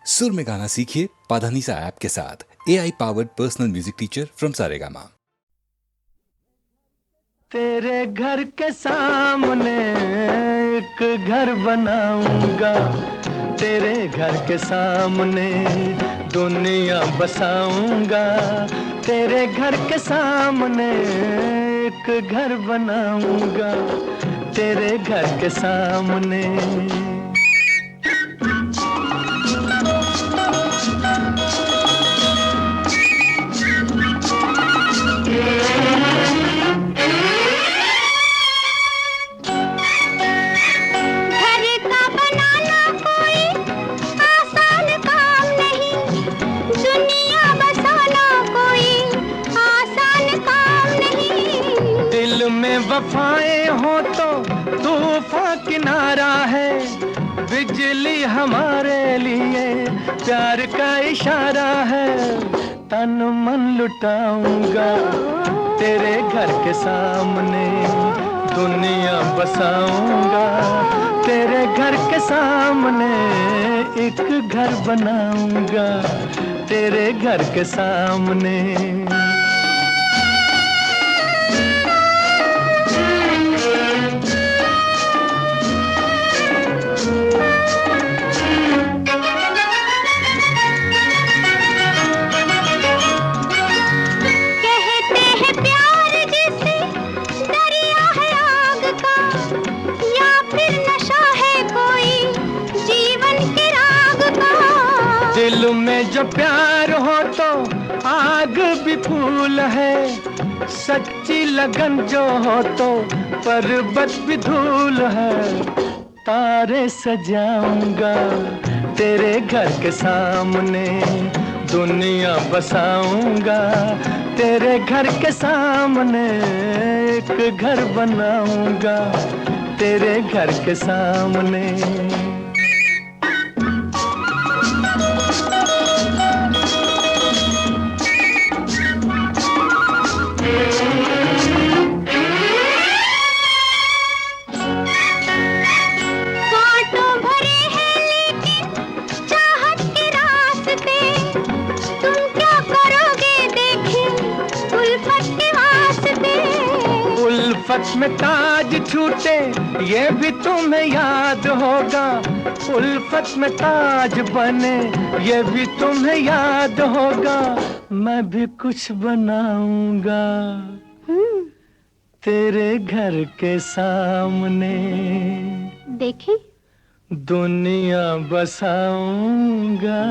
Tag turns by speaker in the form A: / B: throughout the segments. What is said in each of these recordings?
A: सुर में गाना सीखिए पाधानीसा ऐप के साथ। AI powered personal music teacher from Saregama.
B: तेरे घर के सामने एक घर बनाऊंगा, तेरे घर के सामने दुनिया बसाऊंगा, तेरे घर के सामने एक घर बनाऊंगा, तेरे घर के सामने। वफाएं हो तो तूफान किनारा है, बिजली हमारे लिए प्यार का इशारा है। तन मन लुटाऊंगा, तेरे घर के सामने दुनिया बसाऊंगा, तेरे घर के सामने एक घर बनाऊंगा, तेरे घर के सामने। दिल में जो प्यार हो तो आग भी फूल है, सच्ची लगन जो हो तो पर्वत भी धूल है। तारे सजाऊंगा, तेरे घर के सामने दुनिया बसाऊंगा, तेरे घर के सामने एक घर बनाऊंगा, तेरे घर के सामने। उल्फत में ताज छूटे ये भी तुम्हें याद होगा, उल्फत में ताज बने ये भी तुम्हें याद होगा। मैं भी कुछ बनाऊंगा, तेरे घर के सामने
C: देखी
B: दुनिया बसाऊंगा,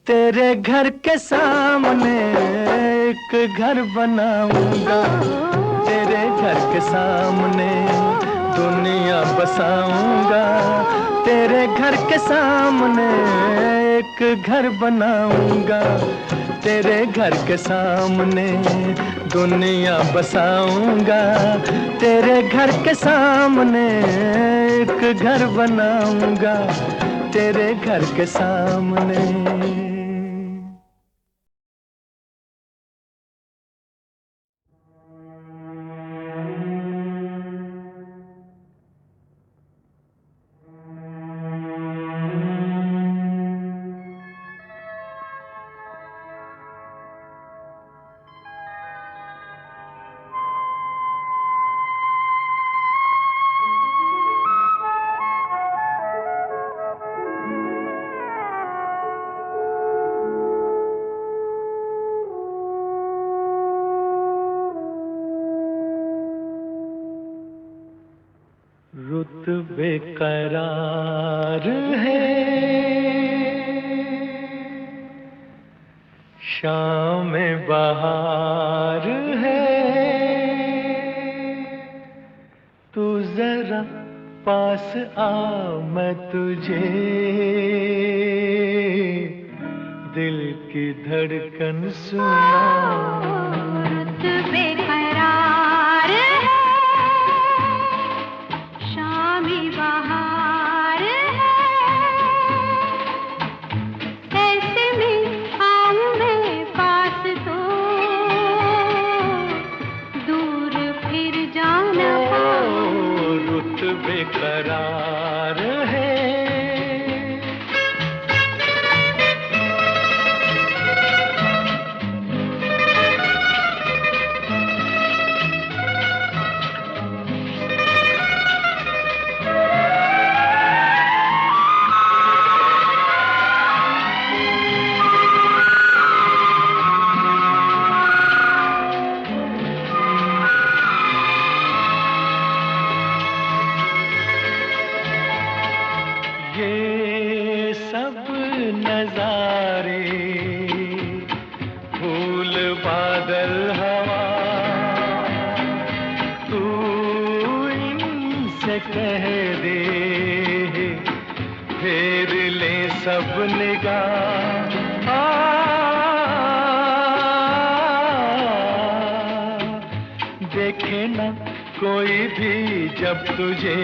B: तेरे घर के सामने एक घर बनाऊंगा, तेरे घर के सामने दुनिया बसाऊंगा, तेरे घर के सामने एक घर बनाऊंगा, तेरे घर के सामने दुनिया बसाऊंगा, तेरे घर के सामने एक घर बनाऊंगा, तेरे घर के सामने। रुत बेकरार है, शाम बहार है, तू जरा पास आ मैं तुझे दिल की धड़कन सुनाऊं। बेकरार है, सब नजारे, फूल बादल हवा, तू इनसे कह दे फेर ले सब निगाह। देखे ना कोई भी जब तुझे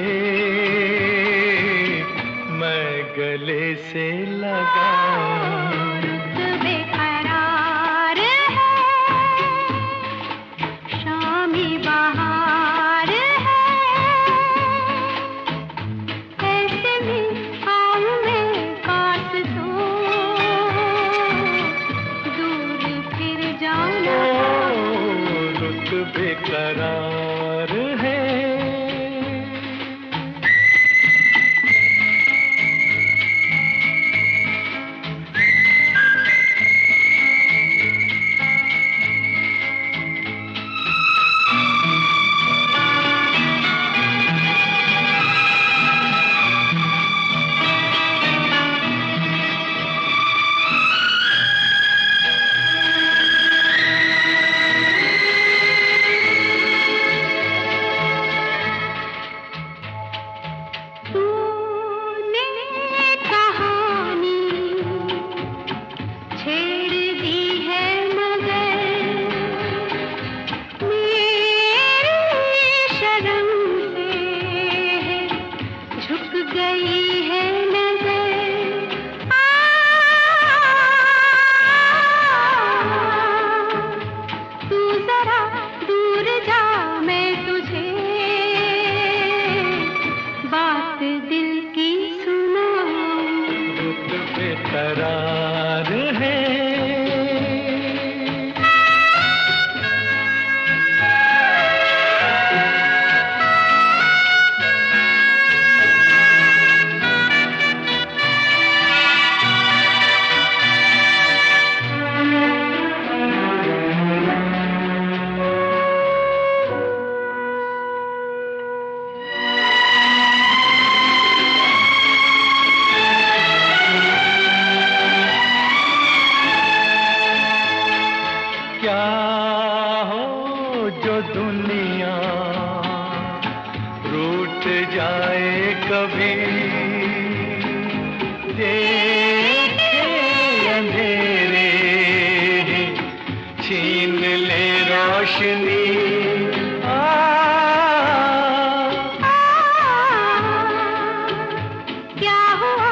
B: मैं गले से लगाऊं।
C: बेकरार है, शामी बहार है, ऐसे में आऊं मैं पास तो दूर फिर जाना।
B: रुत बेकरार है। करार है। क्या हो जो दुनिया रूठ जाए कभी, देखे अंधेरे छीन ले रोशनी।
C: क्या हुआ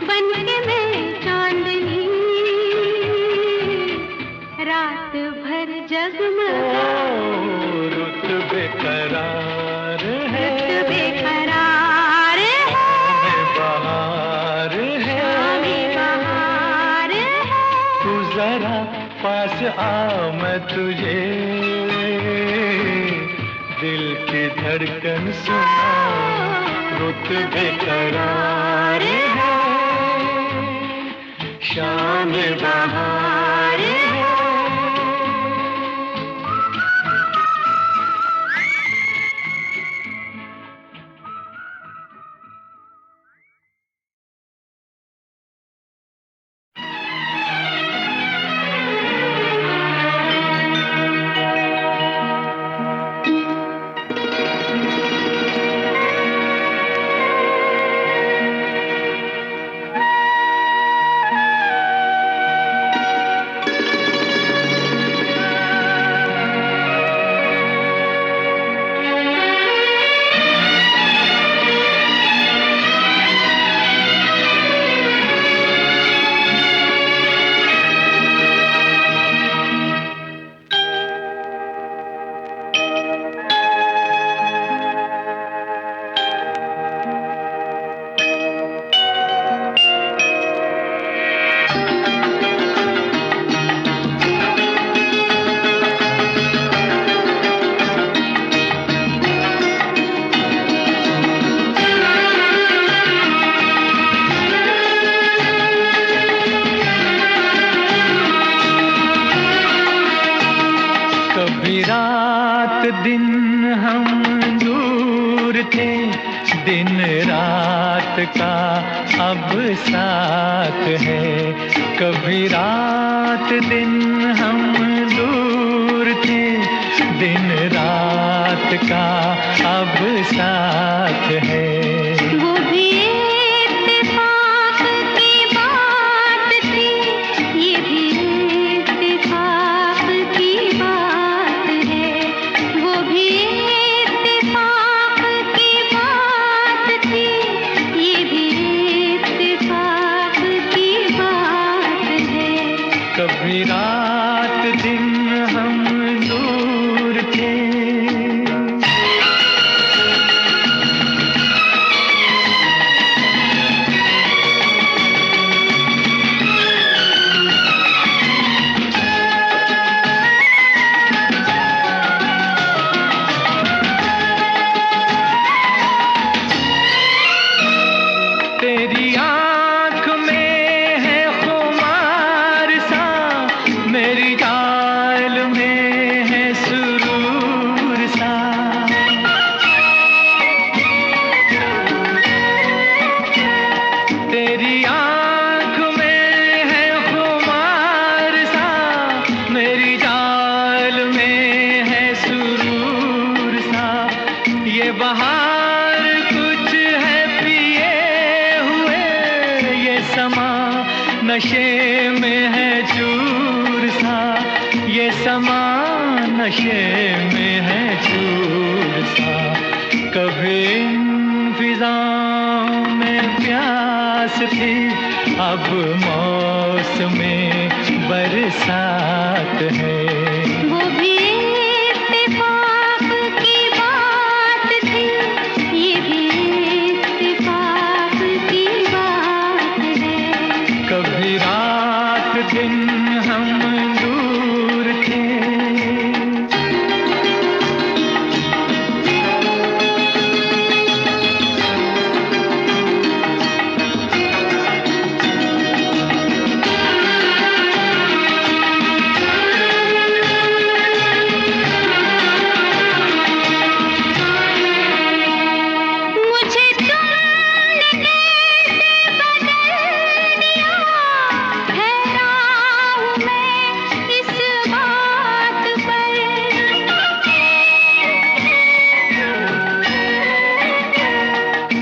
C: बन के मैं चांदनी, रात भर जगमगा।
B: रुत बेकरार है,
C: रुत बेकरार है,
B: बहार है,
C: बहार है।
B: तू जरा पास आ मैं तुझे दिल की धड़कन सुना। रुत बेकरार है, शाम बहार है। कभी रात दिन हम दूर थे, दिन रात का अब साथ है। कभी रात दिन हम दूर थे, दिन रात का अब साथ है।
C: वो भी इत्तेफाक की बात थी, ये भी इत्तेफाक की बात है। वो भी इत्तेफाक की बात थी, ये भी इत्तेफाक की बात है।
B: कभी रात दिन हम दूर थे। तेरी आँख में है खुमार सा, मेरी चाल में है सुरूर सा। तेरी आँख में है खुमार सा, मेरी चाल में है सुरूर सा। ये बहार कुछ है पिए हुए, ये समा नशे में है चूर सा। ये समा नशे में है चूर सा। कभी इन फिजाओं में प्यास थी, अब मौसमे बरसात है।
C: वो भी इत्तेफाक की बात थी, ये भी इत्तेफाक की बात है।
B: कभी रात दिन हम दूर थे।
C: मुझे तुमने कैसे बदल दिया, हैरान हूँ मैं इस बात पर।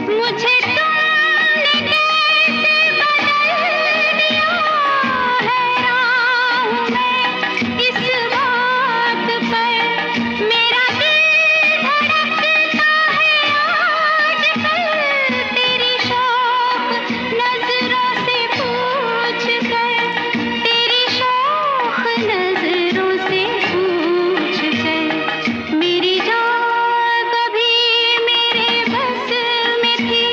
C: मुझे तुमने कैसे बदल दिया, हैरान हूँ मैं इस बात पर। मेरा दिल धड़कता है आजकल, तेरी शौक नजरों से पूछ कर। तेरी शौक नजरों से पूछ कर। मेरी जान कभी मेरे बस में थी,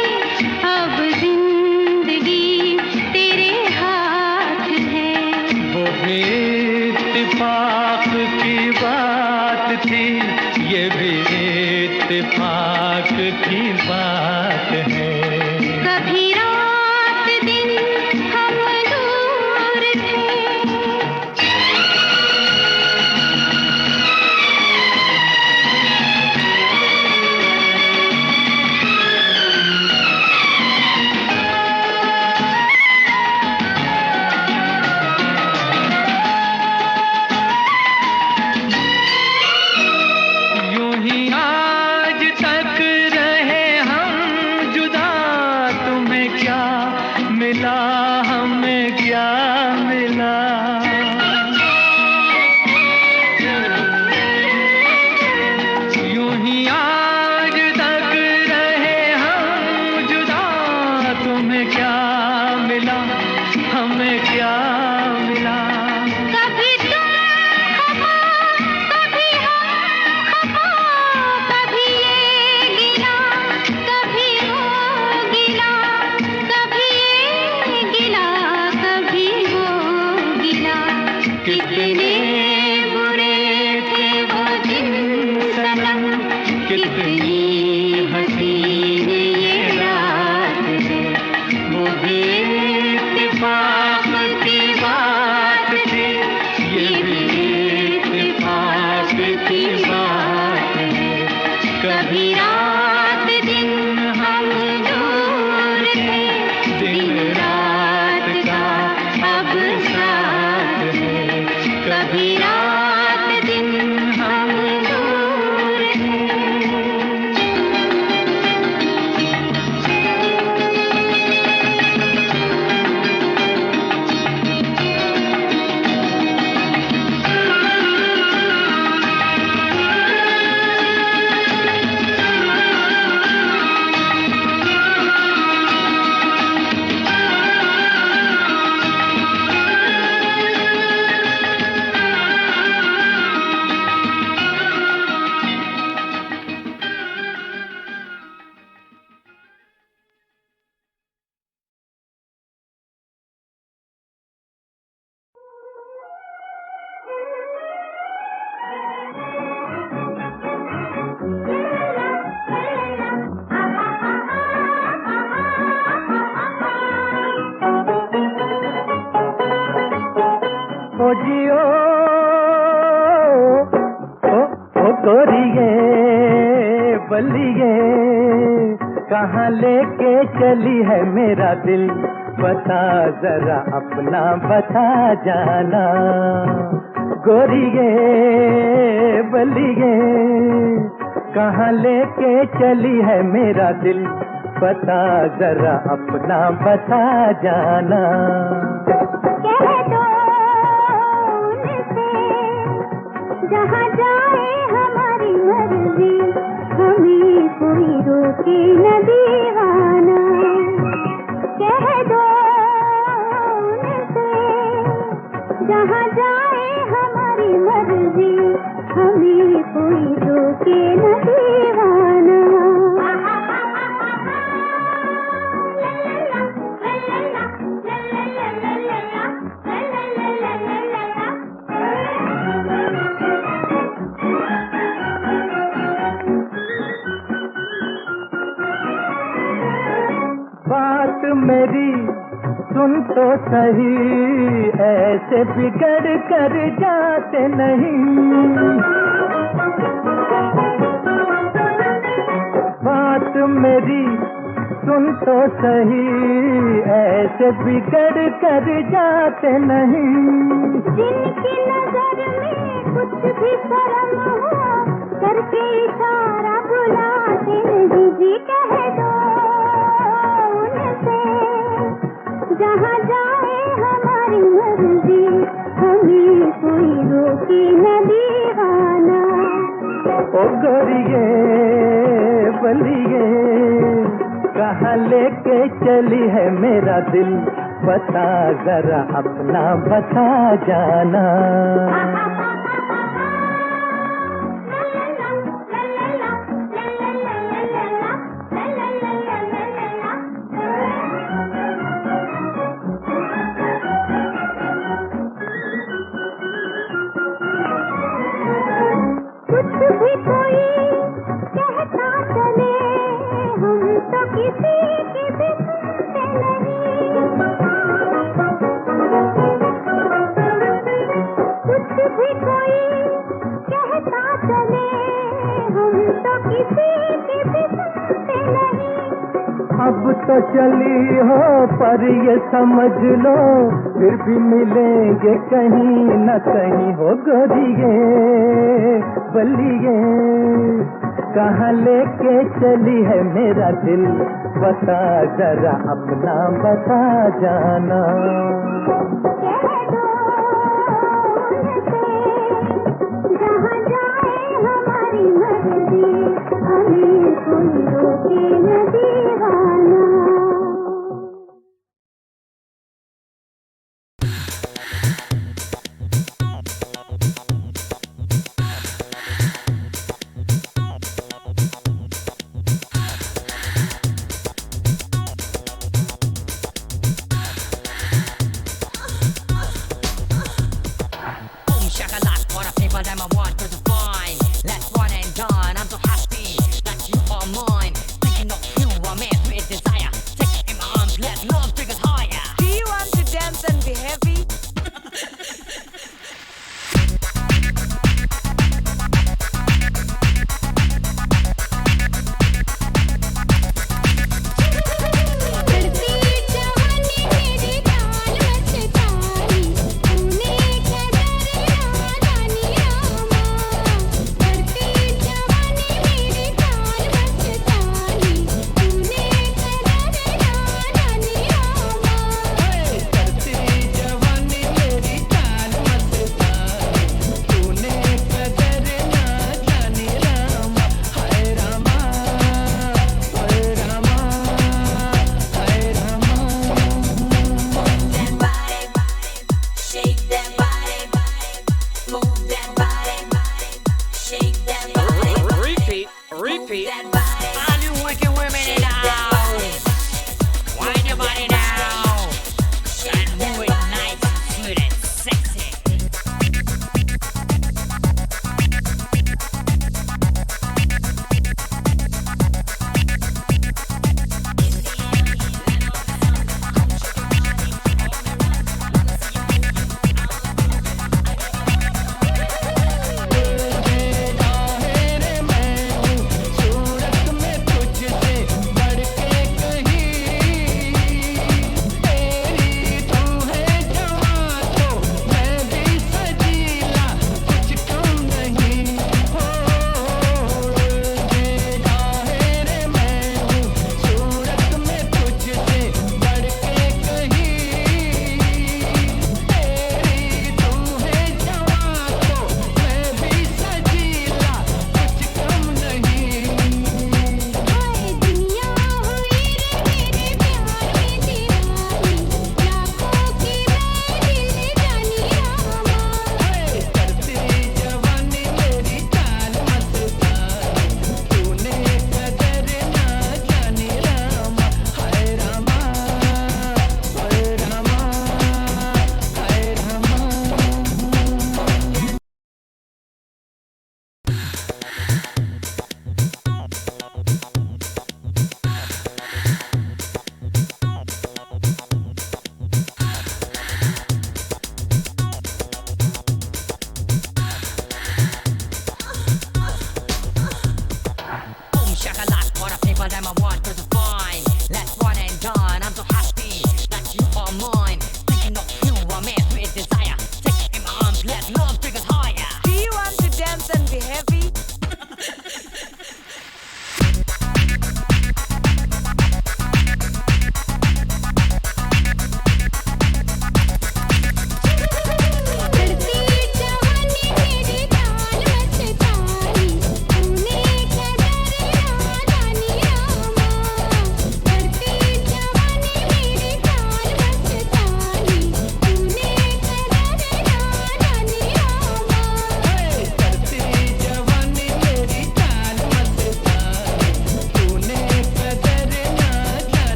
C: अब जिंदगी तेरे हाथ है।
B: वो भी इत्तेफाक की बात थी, ये भी इत्तेफाक की बात है।
C: कभी रात दिन हम दूर थे।
B: यूं ही आज तक रहे हम जुदा, तुम्हें क्या मिला हमें क्या मिला। यूं ही आज तक रहे हम जुदा, तुम्हें क्या मिला हमें क्या मिला।
C: कभी तुम खफा, कभी हम खफा, कभी ये गिला, कभी वो गिला, कभी ये गिला, कभी वो गिला। कितने बुरे थे वो दिन सनम, कितनी हसीन ये रात है। वो भी इत्तेफाक की बात थी, ये भी इत्तेफाक की बात है। कभी रात दिन हम दूर थे, दिन रात
B: जियो ओ गोरिये बलिए कहाँ लेके चली है मेरा दिल बता जरा अपना बता जाना गोरिये बलिए कहाँ लेके चली है मेरा दिल बता जरा अपना बता जाना
C: कह दो उनसे जहाँ जाए हमारी मर्जी हमें कोई रोके न दीवाना कह दो उनसे जहाँ जाए हमारी मर्जी हमें कोई रोके न दीवाना
B: बात मेरी सुन तो सही ऐसे बिगड़ कर जाते नहीं बात मेरी सुन तो सही ऐसे बिगड़ कर जाते नहीं
C: जिनकी नजर में कुछ भी शर्म हो करके इशारा बुलाते नहीं जी कह दो उनसे जहाँ जाए हमारी मर्जी हमें कोई रोके न दीवाना
B: ओ गोरिये बलिए कहाँ लेके चली है मेरा दिल बता जरा अपना बता जाना
C: कुछ भी कोई कहता चले हम तो किसी की भी सुनते नहीं कुछ भी कोई कहता चले हम तो किसी की भी सुनते नहीं
B: अब तो चली हो पर ये समझ लो फिर भी मिलेंगे कहीं न कहीं हो गोरिये बलिए कहाँ लेके चली है मेरा दिल बता जरा अपना बता जाना
C: कह दो उनसे जहाँ जाए हमारी मर्जी हमें कोई रोके न दीवाना
D: Boom shakalaka, all the people them I want to define. Let's one and done. I'm so happy that you are mine. Thinking of you, I'm every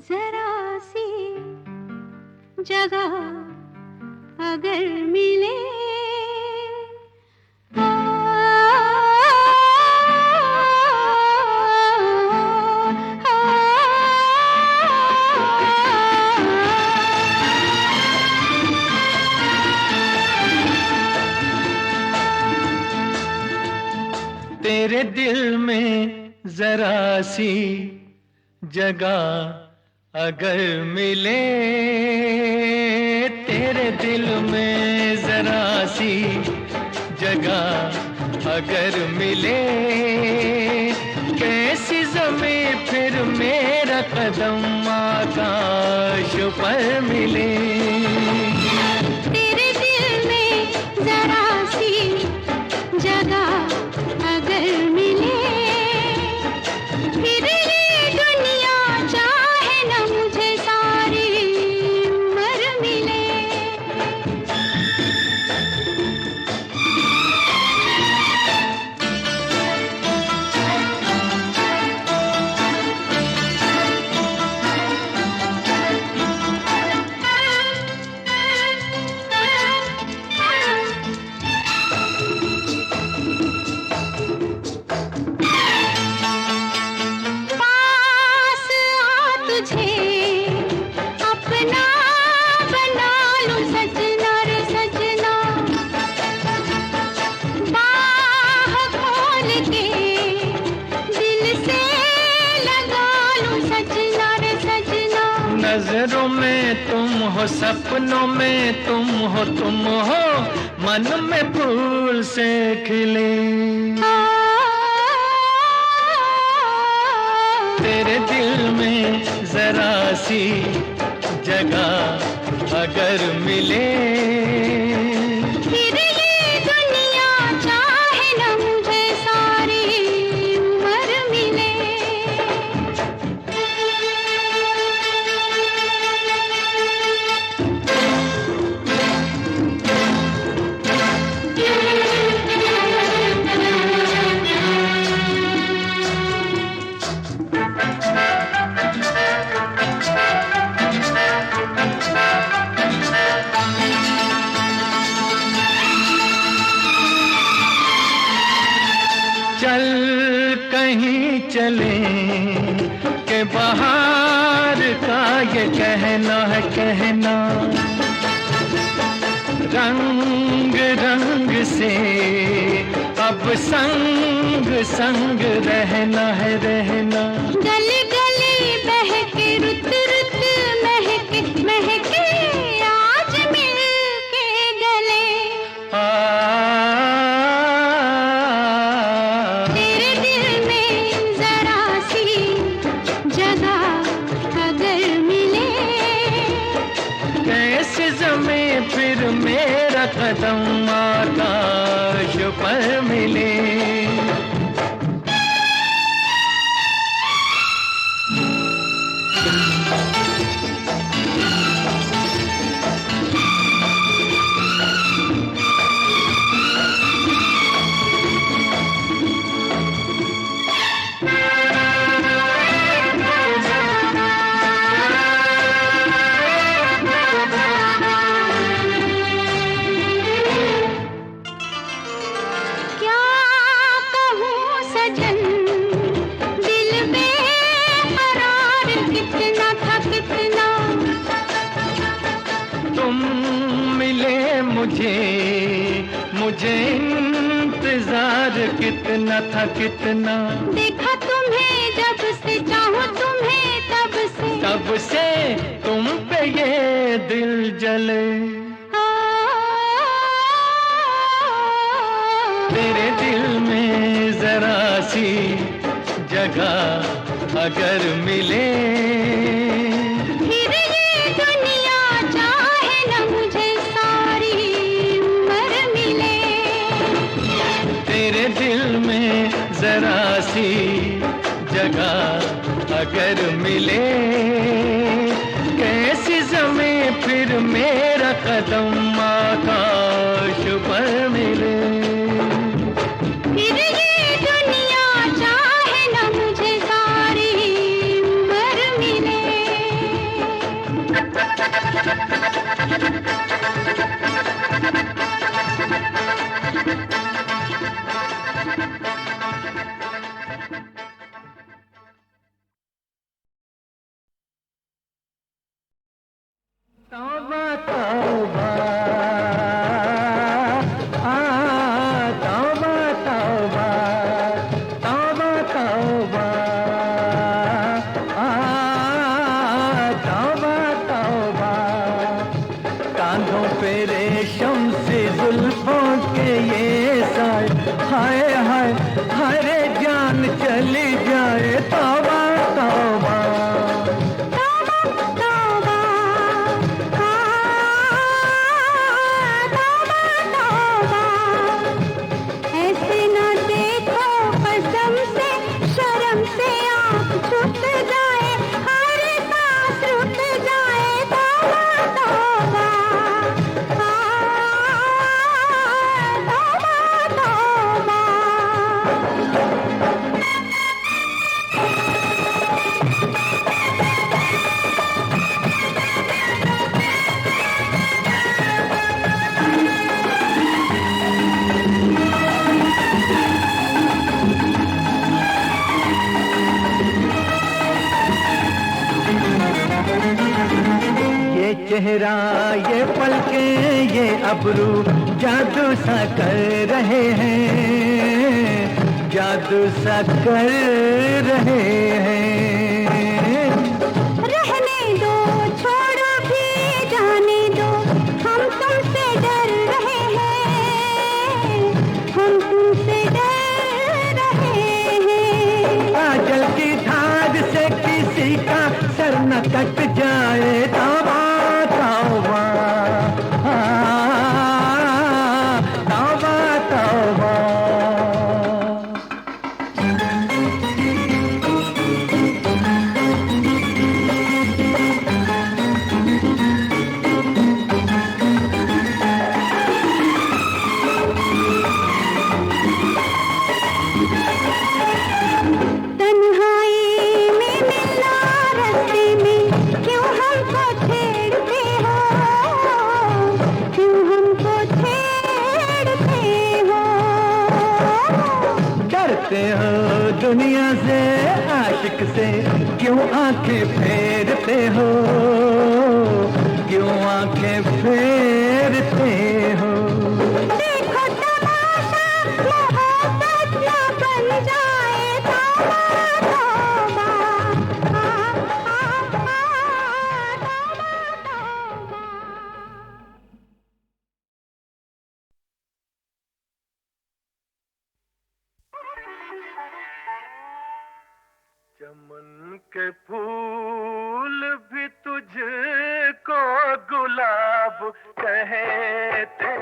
C: जरा सी जगह अगर मिले
B: तेरे दिल में जरा सी जगह अगर मिले, तेरे दिल में जरा सी जगह अगर मिले, कैसी ज़मीं फिर मेरा कदम आकाश पर मिले।
C: तेरे दिल में जरा सी जगह अगर मिले, फिर ये दुनिया चाहे न मुझे सारी उम्र मिले। अपना बना लूं सजना रे सजना, बाह खोल के दिल से लगा लूं सजना रे सजना।
B: नजरों में तुम हो, सपनों में तुम हो, तुम हो मन में फूल से खिले। तेरे दिल में जरा सी जगह अगर मिले,
C: फिर ये दुनिया चाहे न मुझे सारी उम्र मिले।
B: चल कहीं चले के बाहर का ये कहना है कहना, रंग रंग से अब संग संग रहना है रहना।
C: गली गली बहके रुत रुत महके महके आज मिल के गले। तेरे दिल में जरा सी जगह अगर मिले,
B: कैसे ज़मीं फिर मेरा कदम आकाश पर मिले।
C: क्या कहूँ सजन दिल बेकरार कितना था कितना।
B: तुम मिले मुझे, मुझे इंतजार कितना था कितना।
C: देखा तुम्हें जब से चाहूँ तुम्हें तब से
B: तुम पे ये दिल जले। तेरे दिल में जरा सी जगह अगर मिले,
C: फिर ये दुनिया चाहे न मुझे सारी उम्र मिले।
B: तेरे दिल में जरा सी जगह अगर मिले, कैसी ज़मीं फिर मेरा कदम आकाश पर मिले।
C: फिर ये दुनिया चाहे न मुझे सारी उम्र
B: तौबा तौबा आ तौबा तौबा तौबा तौबा आ तौबा तौबा कांधों पे रेशम से जुल्फों के ये साए हाय हाय हरे जान चली जाए तौबा तौबा चेहरा ये पलके ये अबरू जादू सा कर रहे हैं जादू सा कर रहे हैं
C: रहने दो छोड़ो भी जाने दो हम तुमसे डर रहे हैं हम तुमसे डर रहे हैं
B: काजल की धार से किसी का सर न कट जाए तौबा तौबा तौबा तौबा हो दुनिया से आशिक से क्यों आंखें फेरते हो क्यों आंखें फेरते हो
C: देखो तमाशा मोहब्बत न बन जाए तौबा तौबा तौबा तौबा
B: चमन के फूल भी तुझको गुलाब कहते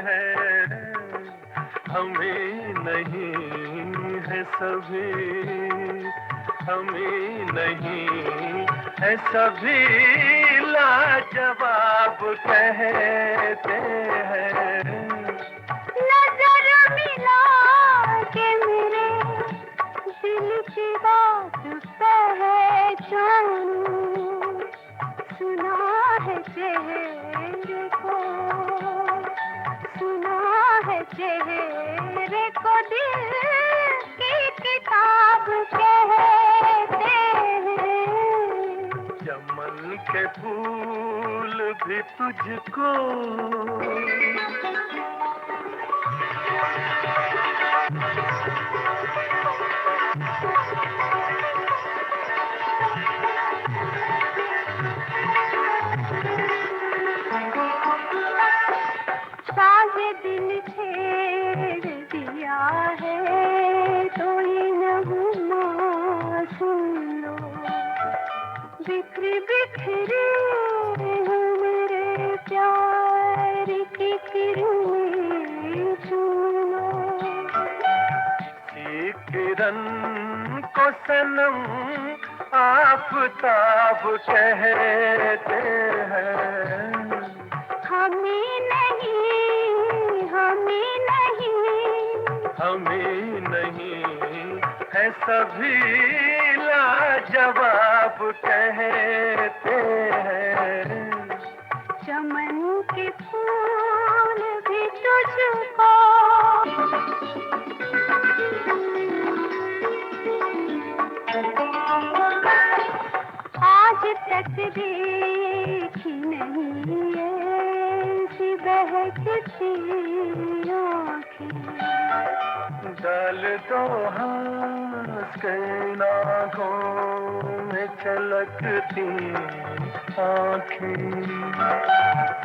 B: हैं हमें नहीं है सभी हमें नहीं है सभी लाजवाब कहते हैं
C: नजर मिला के मेरे दिल की बात पहचानूं सुना है चेहरे को सुना है चेहरे को दिल की किताब कहते हैं
B: चमन के फूल भी तुझको
C: साजे दिल छेड़ दिया है तो ये नगमा सुन लो बिखरी बिखरी मेरे प्यार की किरणें सुनो
B: किरण को सनम आफताब कहते हैं
C: हमें नहीं
B: है सभी लाजवाब कहते हैं
C: चमन के फूल भी तुझको आज तक देखी नहीं छलकती आँखें।
B: डाल दो हंस के आँखों में छलकती आँखें।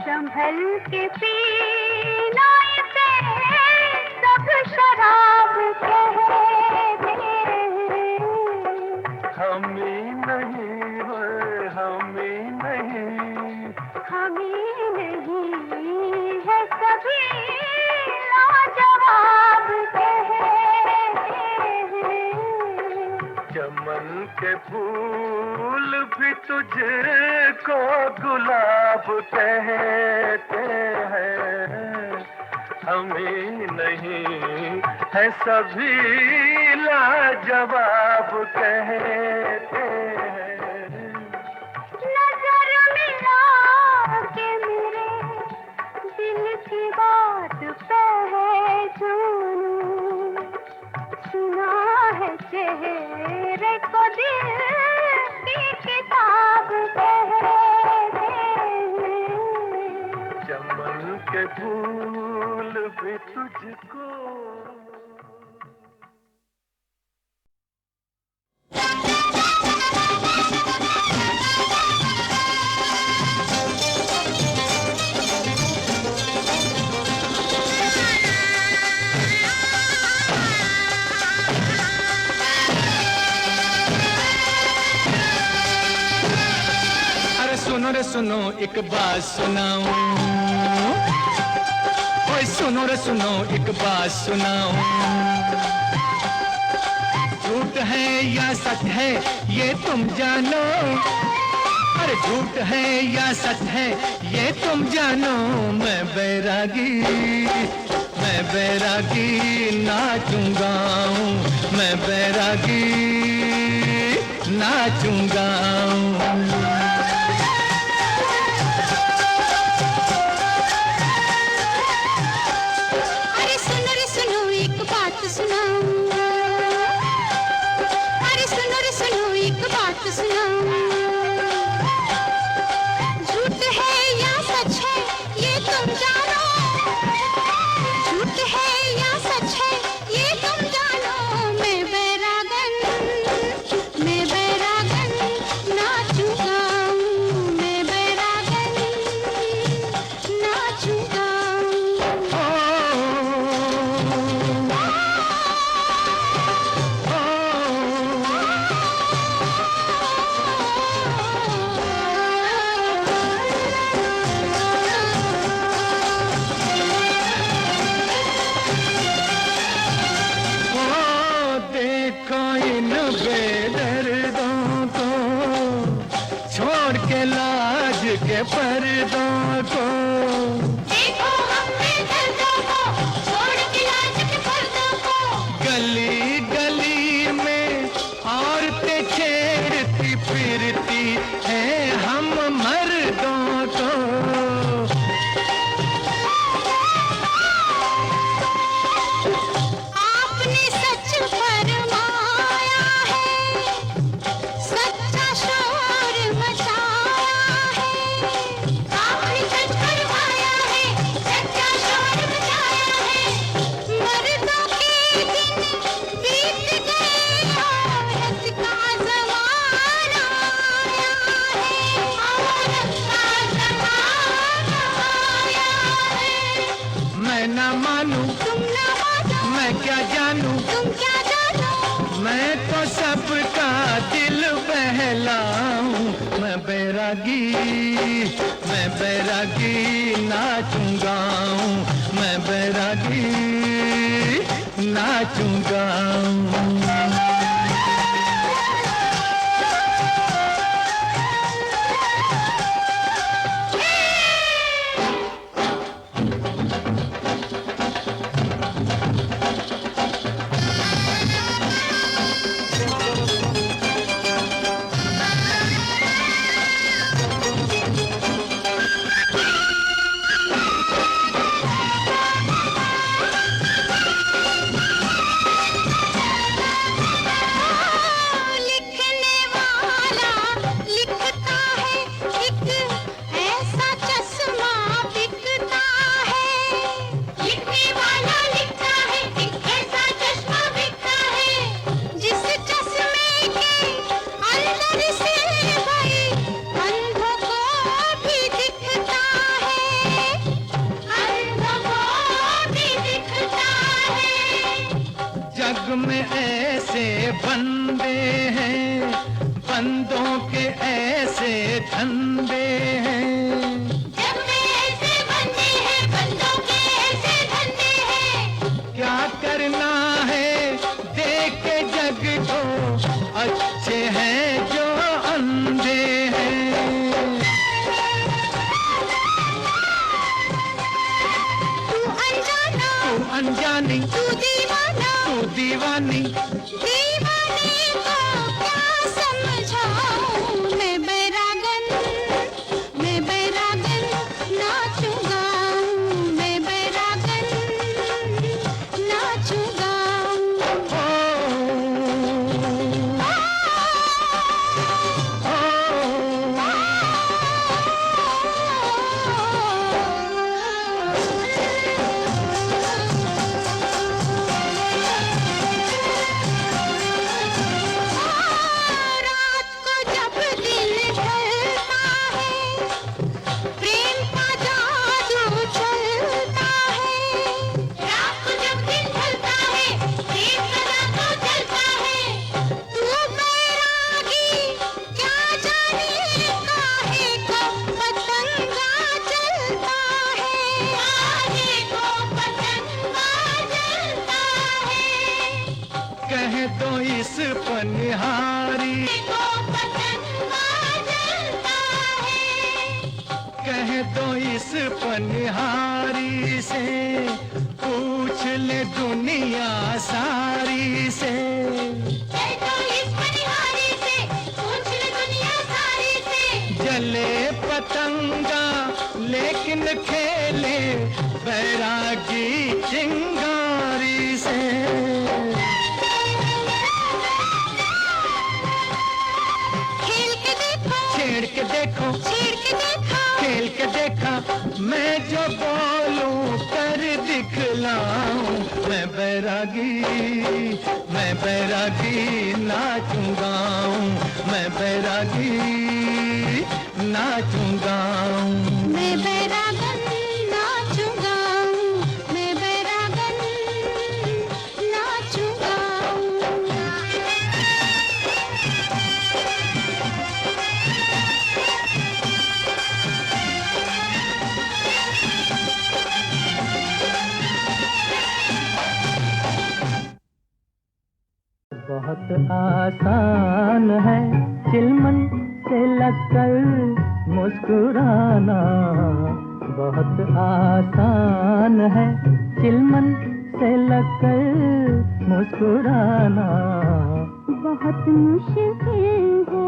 C: संभल के पीना इसे सब शराब कहते।
B: हमें नहीं है, हमें नहीं,
C: हमें नहीं है सभी लाजवाब कहते।
B: चमन के फूल भी तुझको गुलाब कहते हैं। हमें नहीं है सभी लाजवाब कहते हैं।
C: नजर मिला के मेरे दिल की बात पहचानूं। सुना है चेहरे को दिल की किताब कहते हैं।
B: चमन के फूल भी तुझको
E: रे सुनो एक बात सुनाऊं, ओए सुनो रे सुनो एक बात सुनाऊं। झूठ है या सच है ये तुम जानो, अरे झूठ है या सच है ये तुम जानो। मैं बैरागी नाचूंगा, मैं बैरागी नाचूंगा।
C: झूठ है या सच है ये तुम जानो, झूठ है या सच है ये तुम जानो। मैं बैरागन नाचूंगा, मैं बैरागन नाचूंगा।
E: के पर्दों को
C: देखो अपने दर्दों को, छोड़ के लाज के पर्दों को।
E: गली गली में औरतें छेड़ती फिरती है हम मर्दों को।
C: आपने सच फरमाया है, सच्चा शोर मचाया है। आपने सच फरमाया है, सच्चा शोर मचाया है। मर्दों के दिन बीत गए, औरत का ज़माना आया है। औरत का ज़माना आया है।
E: मैं ना मानूं,
C: तुम ना मानो,
E: मैं क्या जानूं,
C: तुम क्या जानो।
E: मैं तो सबका दिल बहलाऊं। मैं बैरागी नाचूंगा, मैं बैरागी नाचूंगा। धंधे हैं,
C: जब में ऐसे बंदे हैं, बंदों के ऐसे धंधे हैं।
E: क्या करना है देख के जग को, अच्छे हैं जो अंधे हैं।
C: तू अनजाना,
E: तू अनजानी,
C: तू दीवाना,
E: तू दीवानी,
C: दीवाने को क्या समझाऊं। मैं बैरागन नाचूंगा, मैं बैरागन नाचूंगा।
E: ओ,
C: रात को जब दिल ढलता है, प्रेम का जादू चलता है। रात को जब दिल ढलता है, प्रेम का जादू चलता है। तू बैरागी क्या जाने काहे को पतंगा चलता है, काहे को पतंगा चलता है।
E: कह दो इस पनिहारी,
C: को पतंगा चलता है।
E: कह दो इस पनिहारी से, पूछ ले दुनिया सारी से।
C: कह दो इस बनिहारी से, पूछ ले दुनिया सारी से।
E: जले पतंगा लेकिन खेले बैरागी चिंगारी से।
C: खेल के देखो,
E: छेड़ के देखो,
C: छेड़ के देखो।
E: खेल के देखा, मैं जो बोलूं कर दिखलाऊं। मैं बैरागी नाचूंगा, मैं बैरागी नाचूंगा।
C: मैं बैरागन नाचूंगा, मैं बैरागन नाचूंगा।
B: बहुत आसान है चिलमन से लगकर मुस्कुराना, बहुत आसान है चिलमन से लगकर मुस्कुराना।
C: बहुत मुश्किल है,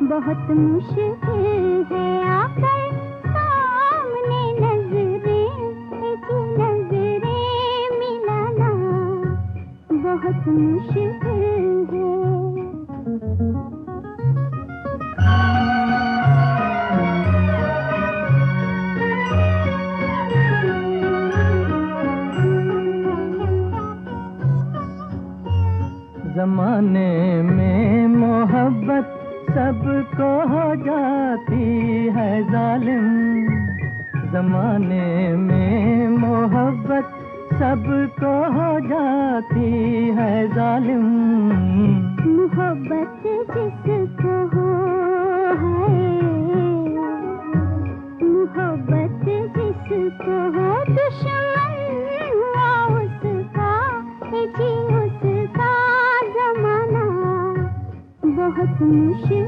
C: बहुत मुश्किल है आकर सामने नजरें मिलाना। बहुत मुश्किल है।
B: जमाने में मोहब्बत सबको हो जाती है जालिम, जमाने में मोहब्बत सबको हो जाती है जालिम।
C: मोहब्बत जिसको हो है, मोहब्बत जिसको हो, दुश्मन हुआ उसका जी उसका जमाना। बहुत मुश्किल